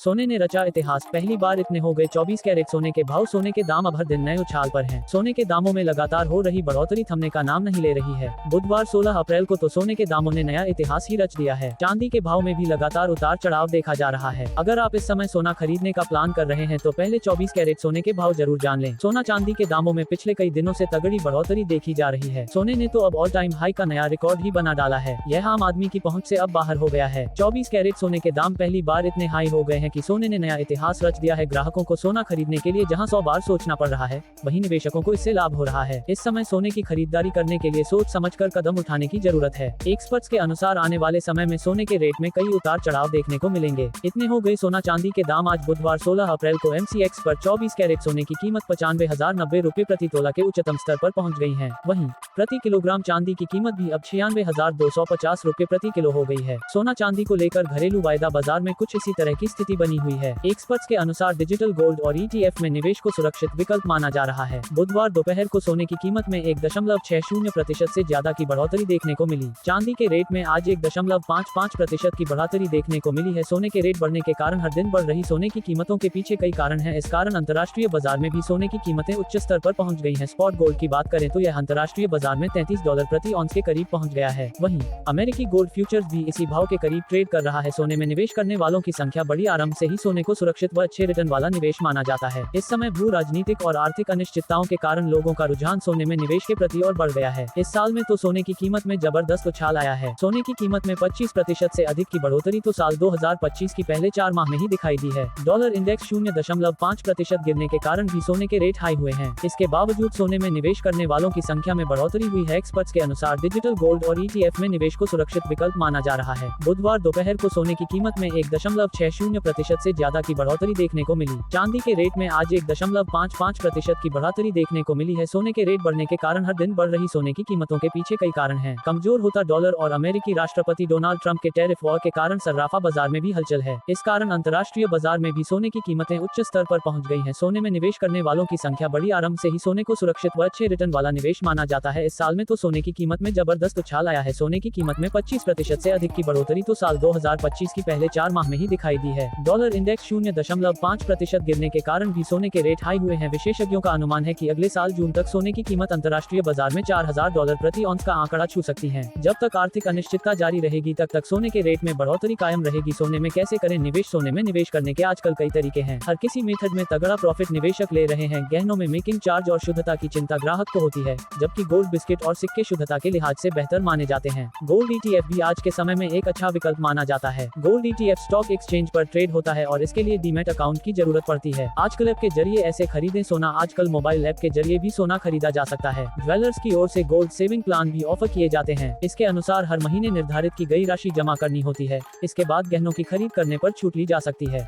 सोने ने रचा इतिहास, पहली बार इतने हो गए 24 कैरेट सोने के भाव। सोने के दाम अब हर दिन नए उछाल पर हैं। सोने के दामों में लगातार हो रही बढ़ोतरी थमने का नाम नहीं ले रही है। बुधवार 16 अप्रैल को तो सोने के दामों ने नया इतिहास ही रच दिया है। चांदी के भाव में भी लगातार उतार चढ़ाव देखा जा रहा है। अगर आप इस समय सोना खरीदने का प्लान कर रहे हैं तो पहले 24 कैरेट सोने के भाव जरूर जान लें। सोना चांदी के दामों में पिछले कई दिनों से तगड़ी बढ़ोतरी देखी जा रही है। सोने ने तो अब ऑल टाइम हाई का नया रिकॉर्ड ही बना डाला है। यह आम आदमी की पहुंच से अब बाहर हो गया है। 24 कैरेट सोने के दाम पहली बार इतने हाई हो गए हैं कि सोने ने नया इतिहास रच दिया है। ग्राहकों को सोना खरीदने के लिए जहां 100 बार सोचना पड़ रहा है, वहीं निवेशकों को इससे लाभ हो रहा है। इस समय सोने की खरीदारी करने के लिए सोच समझकर कदम उठाने की जरूरत है। एक्सपर्ट्स के अनुसार आने वाले समय में सोने के रेट में कई उतार चढ़ाव देखने को मिलेंगे। इतने हो गए सोना चांदी के दाम। आज बुधवार 16 अप्रैल को MCX पर 24 कैरेट सोने की कीमत 95,090 रुपए प्रति तोला के उच्चतम स्तर पर पहुंच गई है। वहीं प्रति किलोग्राम चांदी की कीमत भी अब 96,250 रुपए प्रति किलो हो गई है। सोना चांदी को लेकर घरेलू वायदा बाजार में कुछ इसी तरह की स्थिति बनी हुई है। एक्सपर्ट्स के अनुसार डिजिटल गोल्ड और ETF में निवेश को सुरक्षित विकल्प माना जा रहा है। बुधवार दोपहर को सोने की कीमत में 1.60% से ज्यादा की बढ़ोतरी देखने को मिली। चांदी के रेट में आज 1.55% की बढ़ोतरी देखने को मिली है। सोने के रेट बढ़ने के कारण हर दिन बढ़ रही सोने की कीमतों के पीछे कई कारण हैं। इस कारण अंतर्राष्ट्रीय बाजार में भी सोने की कीमतें उच्च स्तर पर पहुंच गई हैं। स्पॉट गोल्ड की बात करें तो यह अंतर्राष्ट्रीय बाजार में $33 प्रति ऑन्स के करीब पहुंच गया है। वहीं अमेरिकी गोल्ड फ्यूचर्स भी इसी भाव के करीब ट्रेड कर रहा है। सोने में निवेश करने वालों की संख्या बड़ी। आरंभ से ही सोने को सुरक्षित व अच्छे रिटर्न वाला निवेश माना जाता है। इस समय भू राजनीतिक और आर्थिक अनिश्चितताओं के कारण लोगों का रुझान सोने में निवेश के प्रति और बढ़ गया है। इस साल में तो सोने की कीमत में जबरदस्त उछाल आया है। सोने की कीमत में 25% से अधिक की बढ़ोतरी तो साल 2025 की पहले 4 माह में ही दिखाई दी है। डॉलर इंडेक्स 0.5% गिरने के कारण भी सोने के रेट हाई हुए हैं। इसके बावजूद सोने में निवेश करने वालों की संख्या में बढ़ोतरी हुई है। एक्सपर्ट्स के अनुसार डिजिटल गोल्ड और ETF में निवेश को सुरक्षित विकल्प माना जा रहा है। बुधवार दोपहर को सोने की कीमत में 1.60% से ज्यादा की बढ़ोतरी देखने को मिली। चांदी के रेट में आज 1.55% की बढ़ोतरी देखने को मिली है। सोने के रेट बढ़ने के कारण हर दिन बढ़ रही सोने की कीमतों के पीछे कई कारण हैं। कमजोर होता डॉलर और अमेरिकी राष्ट्रपति डोनाल्ड ट्रंप के टैरिफ वॉर के कारण सर्राफा बाजार में भी हलचल है। इस कारण अंतर्राष्ट्रीय बाजार में भी सोने की कीमतें उच्च स्तर पर पहुंच गई हैं। सोने में निवेश करने वालों की संख्या बड़ी। आरंभ से ही सोने को सुरक्षित व अच्छे रिटर्न वाला निवेश माना जाता है। इस साल में तो सोने की कीमत में जबरदस्त उछाल आया है। सोने की कीमत में 25% से अधिक की बढ़ोतरी तो साल 2025 की पहले 4 माह में ही दिखाई दी है। डॉलर इंडेक्स 0.5% गिरने के कारण भी सोने के रेट हाई हुए हैं। विशेषज्ञों का अनुमान है कि अगले साल जून तक सोने की कीमत अंतर्राष्ट्रीय बाजार में $4,000 प्रति ऑन्स का आंकड़ा छू सकती है। जब तक आर्थिक अनिश्चितता जारी रहेगी तक सोने के रेट में बढ़ोतरी कायम रहेगी। सोने में कैसे करें निवेश? सोने में निवेश करने के आजकल कई तरीके हैं। हर किसी मेथड में तगड़ा प्रॉफिट निवेशक ले रहे हैं। गहनों में मेकिंग चार्ज और शुद्धता की चिंता ग्राहक को होती है, जबकि गोल्ड, बिस्किट और सिक्के शुद्धता के लिहाज से बेहतर माने जाते हैं। गोल्ड ETF भी आज के समय में एक अच्छा विकल्प माना जाता है। गोल्ड ETF स्टॉक एक्सचेंज पर ट्रेड होता है और इसके लिए डीमैट अकाउंट की जरूरत पड़ती है। आजकल ऐप के जरिए ऐसे खरीदें सोना। आजकल मोबाइल ऐप के जरिए भी सोना खरीदा जा सकता है। ज्वेलर्स की ओर से गोल्ड सेविंग प्लान भी ऑफर किए जाते हैं। इसके अनुसार हर महीने निर्धारित की गई राशि जमा करनी होती है। इसके बाद गहनों की खरीद करने पर छूट ली जा सकती है।